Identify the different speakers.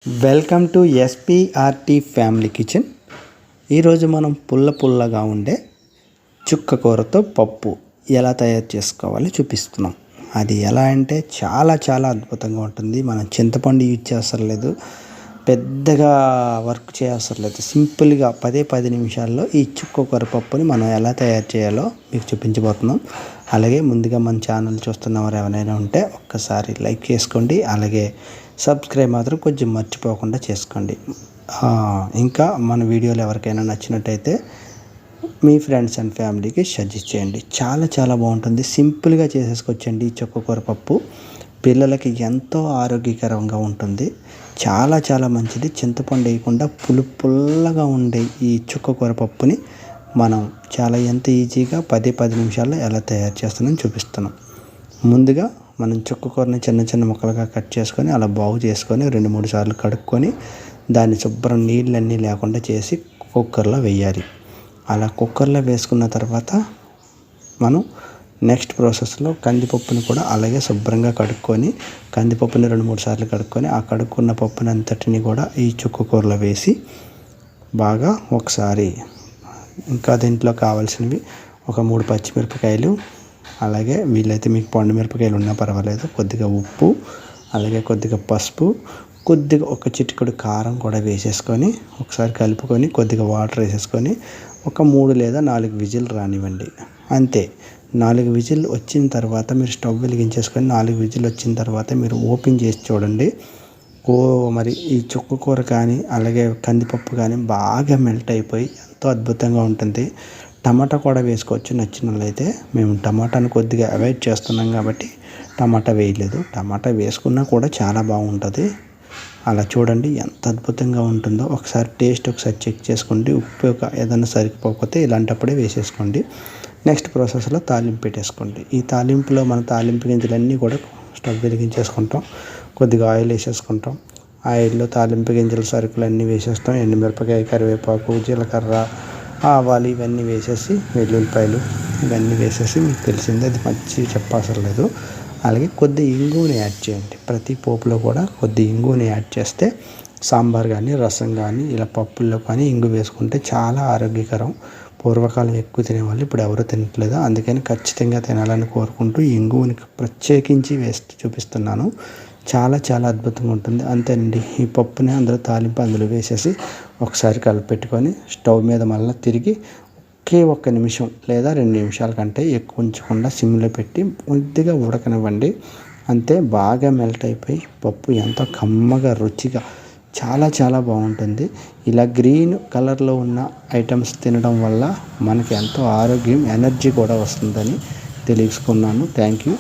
Speaker 1: Welcome to SPRT family kitchen. ఈరోజు మనం పుల్లగా ఉండే చుక్క కూరతో పప్పు ఎలా తయారు చేసుకోవాలో చూపిస్తున్నాం. అది ఎలా అంటే చాలా అద్భుతంగా ఉంటుంది. మనం చింతపండు యూజ్ చేస్తారు లేదు, పెద్దగా వర్క్ చేయవసరం లేదు. సింపుల్గా 10 నిమిషాల్లో ఈ చుక్క కూర పప్పుని మనం ఎలా తయారు చేయాలో మీకు చూపించబోతున్నాం. అలాగే ముందుగా మన ఛానల్ చూస్తున్నవారు ఎవరైనా ఉంటే ఒక్కసారి లైక్ చేసుకోండి. అలాగే సబ్స్క్రైబ్ మాత్రం కొంచెం మర్చిపోకుండా చేసుకోండి. ఇంకా మన వీడియోలు ఎవరికైనా నచ్చినట్టయితే మీ ఫ్రెండ్స్ అండ్ ఫ్యామిలీకి సజెస్ట్ చేయండి. చాలా బాగుంటుంది. సింపుల్గా చేసేసుకోవచ్చండి. ఈ చుక్కకూర పప్పు పిల్లలకి ఎంతో ఆరోగ్యకరంగా ఉంటుంది. చాలా మంచిది. చింతపండు వేయకుండా పుల్లగా ఉండే ఈ చుక్కకూర పప్పుని మనం ఎంత ఈజీగా 10 నిమిషాల్లో ఎలా తయారు చేస్తున్నాం చూపిస్తున్నాం. ముందుగా మనం చుక్కకూరని చిన్న ముక్కలుగా కట్ చేసుకొని అలా బాగు చేసుకొని 2-3 సార్లు కడుక్కొని దాన్ని శుభ్రం నీళ్ళన్నీ లేకుండా చేసి కుక్కర్లో వేయాలి. అలా కుక్కర్లో వేసుకున్న తర్వాత మనం నెక్స్ట్ ప్రాసెస్లో కందిపప్పుని కూడా అలాగే శుభ్రంగా కడుక్కొని కందిపప్పుని 2-3 సార్లు కడుక్కొని ఆ కడుక్కున్న పప్పుని అంతటిని కూడా ఈ చుక్కకూరలో వేసి బాగా ఒకసారి ఇంకా దీంట్లో కావాల్సినవి ఒక 3 పచ్చిమిరపకాయలు, అలాగే వీలైతే మీకు పండు మిరపకాయలు ఉన్నా పర్వాలేదు, కొద్దిగా ఉప్పు, అలాగే కొద్దిగా పసుపు, కొద్దిగా ఒక చిటికెడు కారం కూడా వేసేసుకొని ఒకసారి కలుపుకొని కొద్దిగా వాటర్ వేసేసుకొని ఒక 3 లేదా 4 విజిల్ రానివ్వండి. అంతే. 4 విజిల్ వచ్చిన తర్వాత మీరు స్టవ్ వెలిగించేసుకొని 4 విజిల్ వచ్చిన తర్వాత మీరు ఓపెన్ చేసి చూడండి. మరి ఈ చుక్కకూర కానీ అలాగే కందిపప్పు కానీ బాగా మెల్ట్ అయిపోయి ఎంతో అద్భుతంగా ఉంటుంది. టమాటా కూడా వేసుకోవచ్చు నచ్చిన వాళ్ళైతే. మేము టమాటాను కొద్దిగా అవాయిడ్ చేస్తున్నాం కాబట్టి టమాటా వేయలేదు. టమాటా వేసుకున్నా కూడా చాలా బాగుంటుంది. అలా చూడండి ఎంత అద్భుతంగా ఉంటుందో. ఒకసారి చెక్ చేసుకోండి. ఉప్పు ఏదైనా సరిపోకపోతే ఇలాంటప్పుడే వేసేసుకోండి. నెక్స్ట్ ప్రాసెస్లో తాలింపు పెట్టేసుకోండి. ఈ తాలింపులో మన తాలింపు గింజలన్నీ కూడా స్టవ్ వెలిగించేసుకుంటాం. కొద్దిగా ఆయిల్ వేసేసుకుంటాం. ఆయిల్లో తాలింపు గింజలు సరుకులు అన్నీ వేసేస్తాం. ఎండుమిరపకాయ, కరివేపాకు, జీలకర్ర, ఆవాలు ఇవన్నీ వేసేసి వెల్లుల్లిపాయలు ఇవన్నీ వేసేసి మీకు తెలిసిందే, అది మంచిగా చెప్పవసరం లేదు. అలాగే కొద్ది ఇంగువని యాడ్ చేయండి. ప్రతి పోపులో కూడా కొద్ది ఇంగువని యాడ్ చేస్తే సాంబార్ కానీ రసం కానీ ఇలా పప్పుల్లో కానీ ఇంగు వేసుకుంటే చాలా ఆరోగ్యకరం. పూర్వకాలం ఎక్కువ తినేవాళ్ళు, ఇప్పుడు ఎవరు తినట్లేదు. అందుకని ఖచ్చితంగా తినాలని కోరుకుంటూ ఈ ఇంగువని ప్రత్యేకించి వేసి చూపిస్తున్నాను. చాలా అద్భుతంగా ఉంటుంది. అంతేనండి. ఈ పప్పుని అందులో తాలింపు అందులో వేసేసి ఒకసారి కలిపెట్టుకొని స్టవ్ మీద మళ్ళీ తిరిగి ఒకే 1 నిమిషం లేదా 2 నిమిషాల కంటే ఎక్కువ ఉంచకుండా సిమ్లో పెట్టి కొద్దిగా ఉడకనివ్వండి. అంతే. బాగా మెల్ట్ అయిపోయి పప్పు ఎంతో కమ్మగా రుచిగా చాలా బాగుంటుంది. ఇలా గ్రీన్ కలర్లో ఉన్న ఐటమ్స్ తినడం వల్ల మనకి ఎంతో ఆరోగ్యం, ఎనర్జీ కూడా వస్తుందని తెలుసుకున్నాను. Thank you.